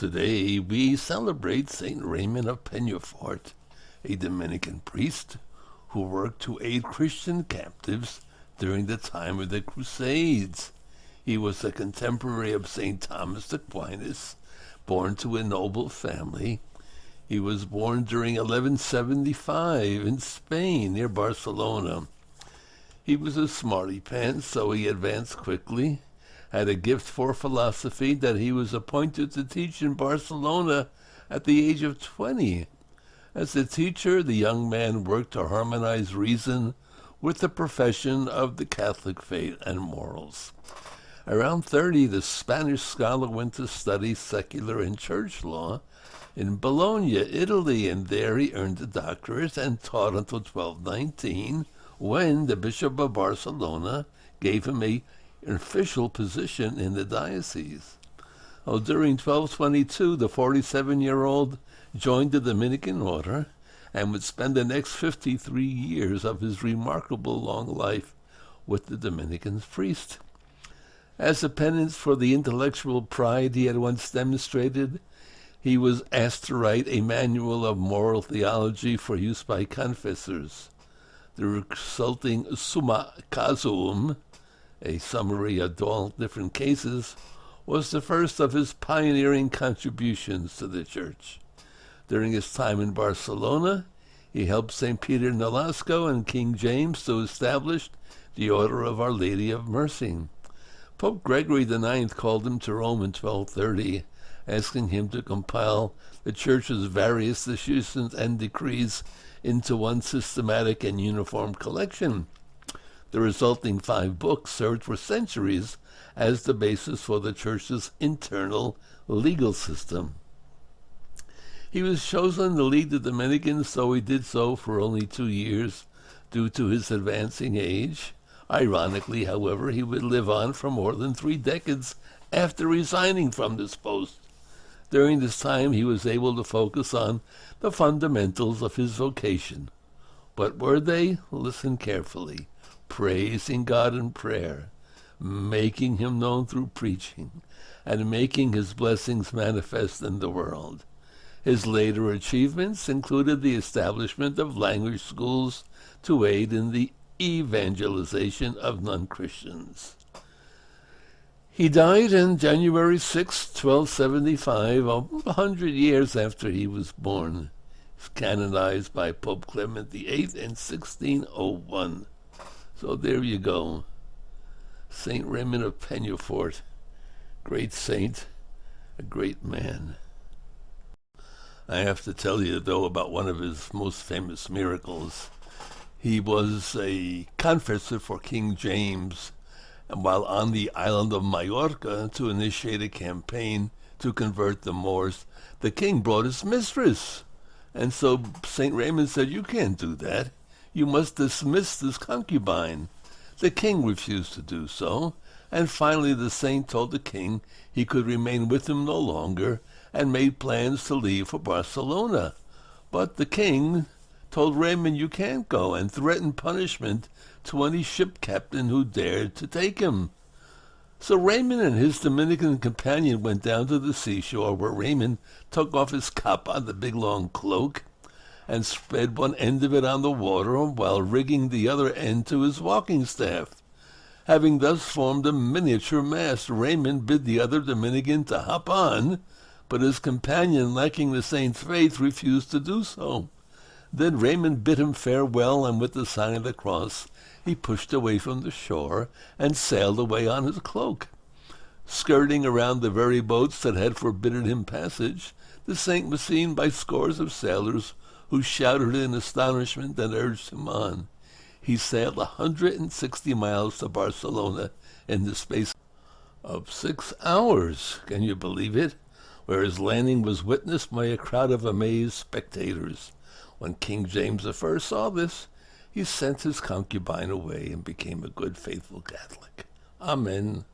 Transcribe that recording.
Today we celebrate Saint Raymond of Penyafort, a Dominican priest who worked to aid Christian captives during the time of the Crusades. He was a contemporary of St. Thomas Aquinas, born to a noble family. He was born during 1175 in Spain, near Barcelona. He was a smarty pants, so he advanced quickly, had a gift for philosophy that he was appointed to teach in Barcelona at the age of 20. As a teacher, the young man worked to harmonize reason with the profession of the Catholic faith and morals. Around 30, the Spanish scholar went to study secular and church law in Bologna, Italy, and there he earned a doctorate and taught until 1219, when the Bishop of Barcelona gave him an official position in the diocese. During 1222, the 47-year-old joined the Dominican order and would spend the next 53 years of his remarkable long life with the Dominican priest. As a penance for the intellectual pride he had once demonstrated, he was asked to write a manual of moral theology for use by confessors. The resulting Summa Casuum, a summary of all different cases, was the first of his pioneering contributions to the church. During his time in Barcelona, he helped St. Peter Nolasco and King James to establish the Order of Our Lady of Mercy. Pope Gregory IX called him to Rome in 1230, asking him to compile the Church's various decisions and decrees into one systematic and uniform collection. The resulting 5 books served for centuries as the basis for the Church's internal legal system. He was chosen to lead the Dominicans, though he did so for only 2 years due to his advancing age. Ironically, however, he would live on for more than 3 decades after resigning from this post. During this time, he was able to focus on the fundamentals of his vocation. What were they? Listen carefully. Praising God in prayer, making him known through preaching, and making his blessings manifest in the world. His later achievements included the establishment of language schools to aid in the evangelization of non-Christians. He died on January 6, 1275, 100 years after he was born. He was canonized by Pope Clement VIII in 1601. So there you go. Saint Raymond of Penyafort, great saint, a great man. I have to tell you, though, about one of his most famous miracles. He was a confessor for King James, and while on the island of Majorca to initiate a campaign to convert the Moors, the king brought his mistress. And so St. Raymond said, "You can't do that. You must dismiss this concubine." The king refused to do so, and finally the saint told the king he could remain with him no longer and made plans to leave for Barcelona. But the king told Raymond, "You can't go," and threatened punishment to any ship captain who dared to take him. So Raymond and his Dominican companion went down to the seashore, where Raymond took off his capa, the big long cloak, and spread one end of it on the water while rigging the other end to his walking staff. Having thus formed a miniature mast, Raymond bid the other Dominican to hop on, but his companion, lacking the saint's faith, refused to do so. Then Raymond bid him farewell, and with the sign of the cross, he pushed away from the shore and sailed away on his cloak. Skirting around the very boats that had forbidden him passage, the saint was seen by scores of sailors who shouted in astonishment and urged him on. He sailed 160 miles to Barcelona in the space of 6 hours. Can you believe it? Where his landing was witnessed by a crowd of amazed spectators. When King James I saw this, he sent his concubine away and became a good, faithful Catholic. Amen.